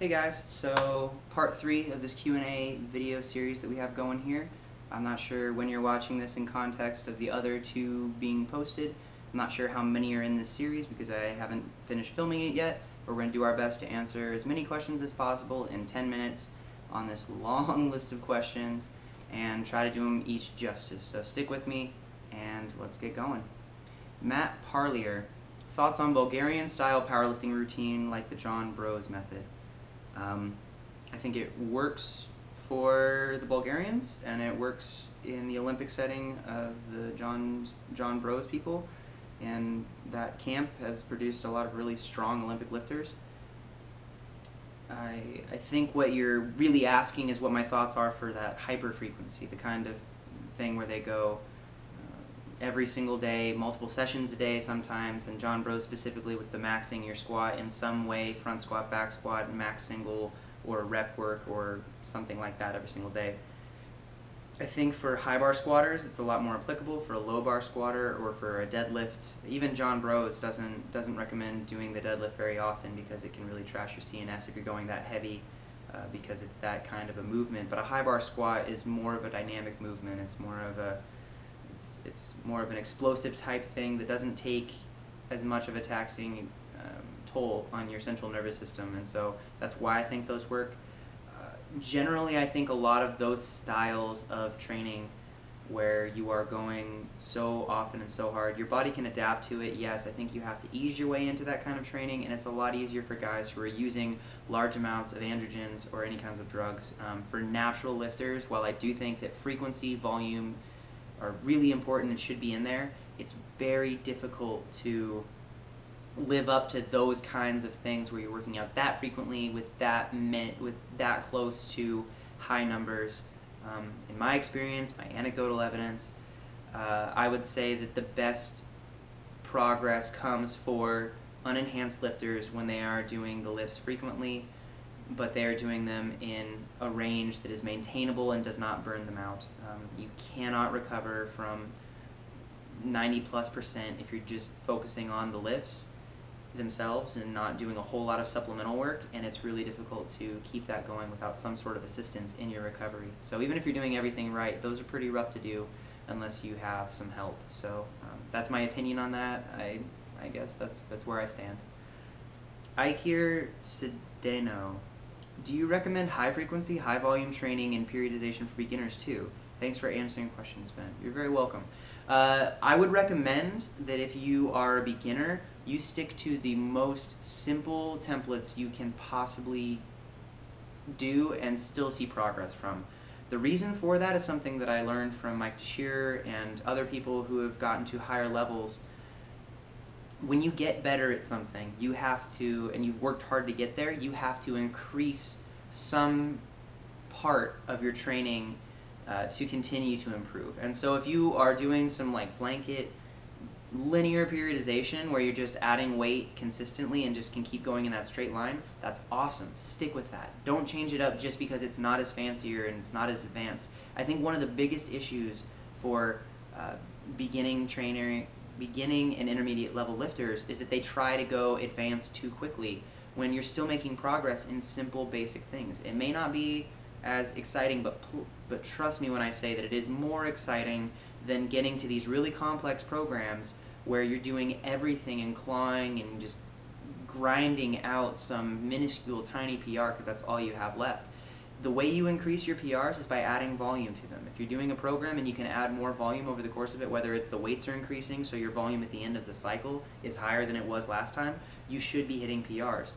Hey guys, so part 3 of this Q&A video series that we have going here. I'm not sure when you're watching this in context of the other 2 being posted. I'm not sure how many are in this series because I haven't finished filming it yet, but we're going to do our best to answer as many questions as possible in 10 minutes on this long list of questions and try to do them each justice. So stick with me and let's get going. Matt Parlier, thoughts on Bulgarian style powerlifting routine like the John Broz method? I think it works for the Bulgarians, and it works in the Olympic setting of the John Broz people, and that camp has produced a lot of really strong Olympic lifters. I think what you're really asking is what my thoughts are for that hyperfrequency, the kind of thing where they go every single day, multiple sessions a day sometimes, and John Broz specifically with the maxing your squat in some way, front squat, back squat, max single, or rep work, or something like that every single day. I think for high bar squatters, it's a lot more applicable. For a low bar squatter or for a deadlift, even John Broz doesn't recommend doing the deadlift very often because it can really trash your CNS if you're going that heavy, because it's that kind of a movement. But a high bar squat is more of a dynamic movement. It's more of an explosive type thing that doesn't take as much of a taxing toll on your central nervous system, and so that's why I think those work. Generally, I think a lot of those styles of training where you are going so often and so hard, your body can adapt to it. Yes, I think you have to ease your way into that kind of training, and it's a lot easier for guys who are using large amounts of androgens or any kinds of drugs. For natural lifters, while I do think that frequency, volume are really important and should be in there, it's very difficult to live up to those kinds of things where you're working out that frequently with that close to high numbers. In my experience, my anecdotal evidence, I would say that the best progress comes for unenhanced lifters when they are doing the lifts frequently, but they are doing them in a range that is maintainable and does not burn them out. You cannot recover from 90+% if you're just focusing on the lifts themselves and not doing a whole lot of supplemental work, and it's really difficult to keep that going without some sort of assistance in your recovery. So even if you're doing everything right, those are pretty rough to do unless you have some help. So that's my opinion on that. I guess that's where I stand. Iker Cedeno, do you recommend high frequency, high volume training and periodization for beginners too? Thanks for answering questions, Ben. You're very welcome. I would recommend that if you are a beginner, you stick to the most simple templates you can possibly do and still see progress from. The reason for that is something that I learned from Mike Teixeira and other people who have gotten to higher levels. When you get better at something, you have to, and you've worked hard to get there, you have to increase some part of your training to continue to improve. And so if you are doing some like blanket linear periodization where you're just adding weight consistently and just can keep going in that straight line, that's awesome. Stick with that. Don't change it up just because it's not as fancier and it's not as advanced. I think one of the biggest issues for beginning and intermediate level lifters is that they try to go advanced too quickly when you're still making progress in simple basic things. It may not be as exciting, but trust me when I say that it is more exciting than getting to these really complex programs where you're doing everything and clawing and just grinding out some minuscule tiny PR because that's all you have left. The way you increase your PRs is by adding volume to them. If you're doing a program and you can add more volume over the course of it, whether it's the weights are increasing so your volume at the end of the cycle is higher than it was last time, you should be hitting PRs.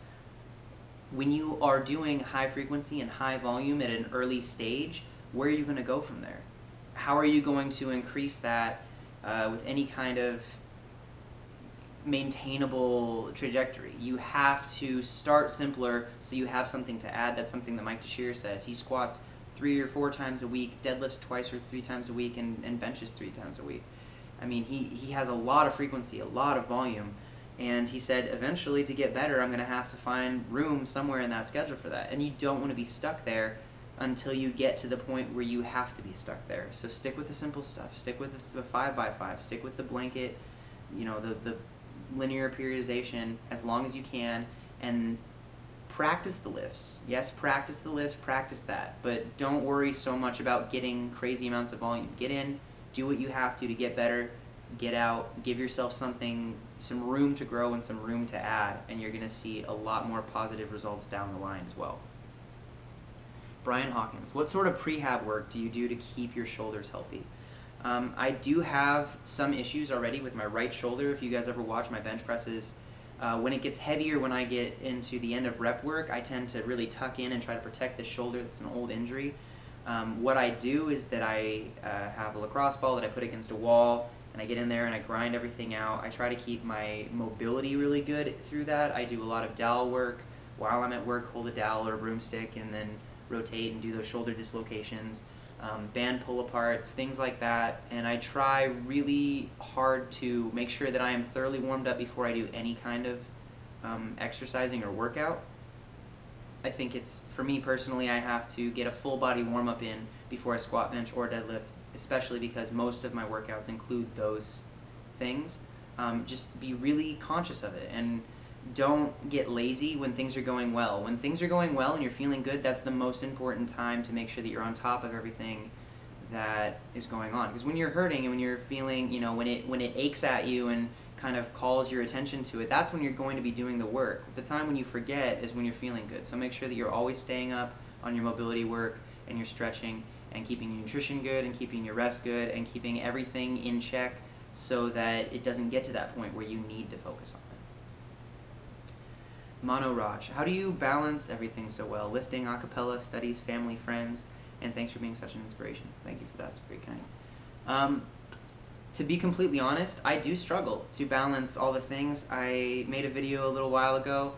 When you are doing high frequency and high volume at an early stage, where are you going to go from there? How are you going to increase that with any kind of maintainable trajectory? You have to start simpler so you have something to add. That's something that Mike Teixeira says. He squats 3 or 4 times a week, deadlifts 2 or 3 times a week, and benches 3 times a week. I mean, he has a lot of frequency, a lot of volume, and he said eventually to get better I'm going to have to find room somewhere in that schedule for that, and you don't want to be stuck there until you get to the point where you have to be stuck there. So stick with the simple stuff. Stick with the 5x5. Stick with the blanket, the linear periodization as long as you can, and practice the lifts. Yes, practice the lifts, practice that. But don't worry so much about getting crazy amounts of volume. Get in, do what you have to get better, get out, give yourself something, some room to grow and some room to add, and you're going to see a lot more positive results down the line as well. Brian Hawkins, what sort of prehab work do you do to keep your shoulders healthy? I do have some issues already with my right shoulder. If you guys ever watch my bench presses, when it gets heavier, when I get into the end of rep work, I tend to really tuck in and try to protect the shoulder. That's an old injury. What I do is that I have a lacrosse ball that I put against a wall, and I get in there and I grind everything out. I try to keep my mobility really good through that. I do a lot of dowel work while I'm at work, hold a dowel or a broomstick, and then rotate and do those shoulder dislocations, band pull-aparts, things like that. And I try really hard to make sure that I am thoroughly warmed up before I do any kind of exercising or workout. I think it's, for me personally, I have to get a full body warm-up in before I squat, bench, or deadlift, especially because most of my workouts include those things. Just be really conscious of it, and don't get lazy when things are going well. When things are going well and you're feeling good, that's the most important time to make sure that you're on top of everything that is going on. Because when you're hurting and when you're feeling, when it aches at you and kind of calls your attention to it, that's when you're going to be doing the work. The time when you forget is when you're feeling good. So make sure that you're always staying up on your mobility work and your stretching and keeping your nutrition good and keeping your rest good and keeping everything in check so that it doesn't get to that point where you need to focus on it. Mano Raj, how do you balance everything so well? Lifting, acapella, studies, family, friends, and thanks for being such an inspiration. Thank you for that. It's very kind. To be completely honest, I do struggle to balance all the things. I made a video a little while ago.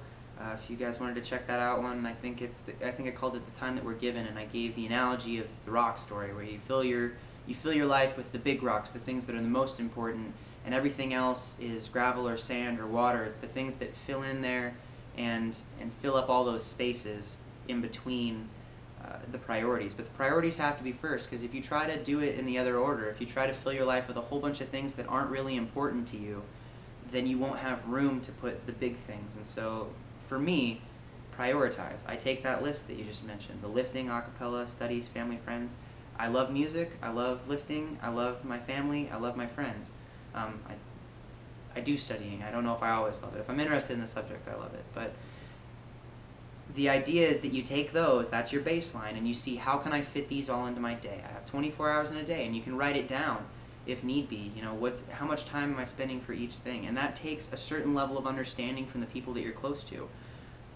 If you guys wanted to check that out, I think I called it The Time That We're Given, and I gave the analogy of the rock story, where you fill your life with the big rocks, the things that are the most important, and everything else is gravel or sand or water. It's the things that fill in there and fill up all those spaces in between the priorities. But the priorities have to be first, because if you try to do it in the other order, if you try to fill your life with a whole bunch of things that aren't really important to you, then you won't have room to put the big things. And so for me, prioritize. I take that list that you just mentioned, the lifting, acapella, studies, family, friends. I love music, I love lifting, I love my family, I love my friends. I do studying. I don't know if I always love it. If I'm interested in the subject, I love it. But the idea is that you take those, that's your baseline, and you see, how can I fit these all into my day? I have 24 hours in a day, and you can write it down if need be. How much time am I spending for each thing? And that takes a certain level of understanding from the people that you're close to.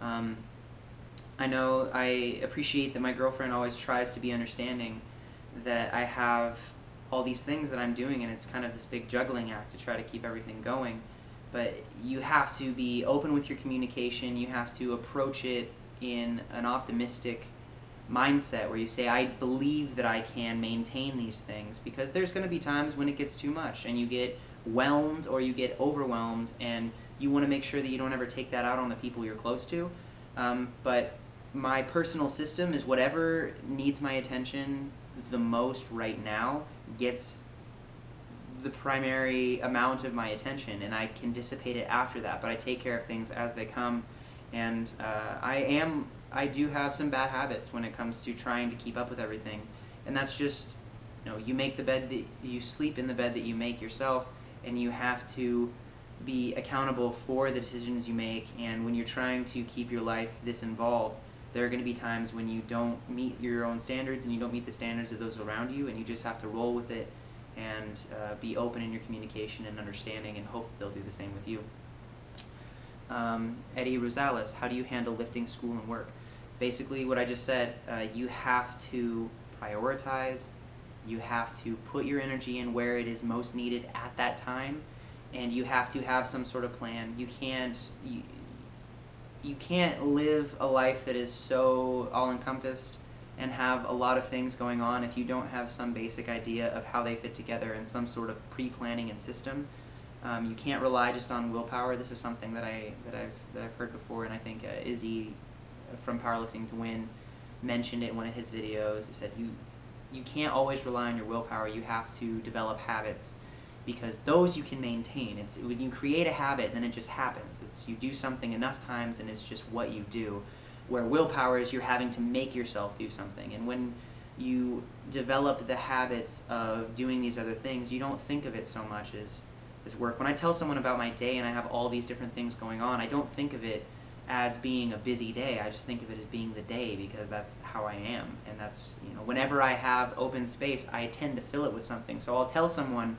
I know I appreciate that my girlfriend always tries to be understanding that I have all these things that I'm doing, and it's kind of this big juggling act to try to keep everything going. But you have to be open with your communication. You have to approach it in an optimistic mindset where you say, I believe that I can maintain these things, because there's going to be times when it gets too much and you get whelmed or you get overwhelmed, and you want to make sure that you don't ever take that out on the people you're close to. But my personal system is whatever needs my attention the most right now gets the primary amount of my attention, and I can dissipate it after that, but I take care of things as they come. And I do have some bad habits when it comes to trying to keep up with everything, and that's just, you make the bed that you sleep in, the bed that you make yourself, and you have to be accountable for the decisions you make. And when you're trying to keep your life this involved, there are going to be times when you don't meet your own standards and you don't meet the standards of those around you, and you just have to roll with it and be open in your communication and understanding, and hope that they'll do the same with you. Eddie Rosales, how do you handle lifting, school, and work? Basically what I just said, you have to prioritize, you have to put your energy in where it is most needed at that time, and you have to have some sort of plan. You can't live a life that is so all-encompassed and have a lot of things going on if you don't have some basic idea of how they fit together and some sort of pre-planning and system. You can't rely just on willpower. This is something that I've heard before, and I think Izzy from Powerlifting to Win mentioned it in one of his videos. He said you can't always rely on your willpower. You have to develop habits, because those you can maintain. It's when you create a habit, then it just happens. You do something enough times and it's just what you do. where willpower is you're having to make yourself do something. And when you develop the habits of doing these other things, you don't think of it so much as work. When I tell someone about my day and I have all these different things going on, I don't think of it as being a busy day. I just think of it as being the day, because that's how I am. And that's, you know, whenever I have open space, I tend to fill it with something. So I'll tell someone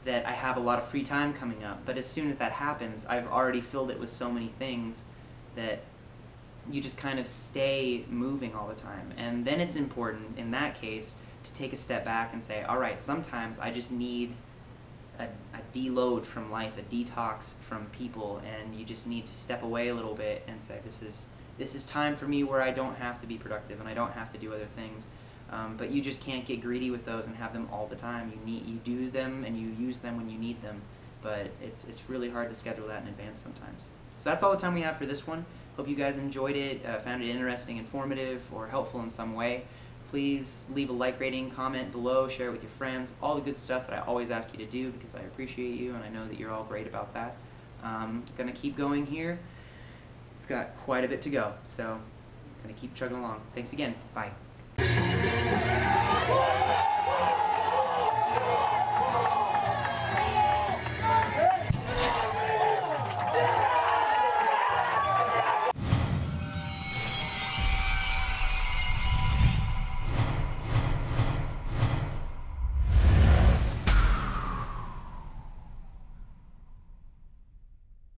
that I have a lot of free time coming up, but as soon as that happens, I've already filled it with so many things that you just kind of stay moving all the time. And then it's important, in that case, to take a step back and say, all right, sometimes I just need a deload from life, a detox from people, and you just need to step away a little bit and say, this is time for me where I don't have to be productive and I don't have to do other things. But you just can't get greedy with those and have them all the time. You do them and you use them when you need them, but it's really hard to schedule that in advance sometimes. So that's all the time we have for this one. Hope you guys enjoyed it, found it interesting, informative, or helpful in some way. Please leave a like, rating, comment below, share it with your friends, all the good stuff that I always ask you to do, because I appreciate you and I know that you're all great about that. Gonna keep going here. We've got quite a bit to go, so gonna keep chugging along. Thanks again. Bye.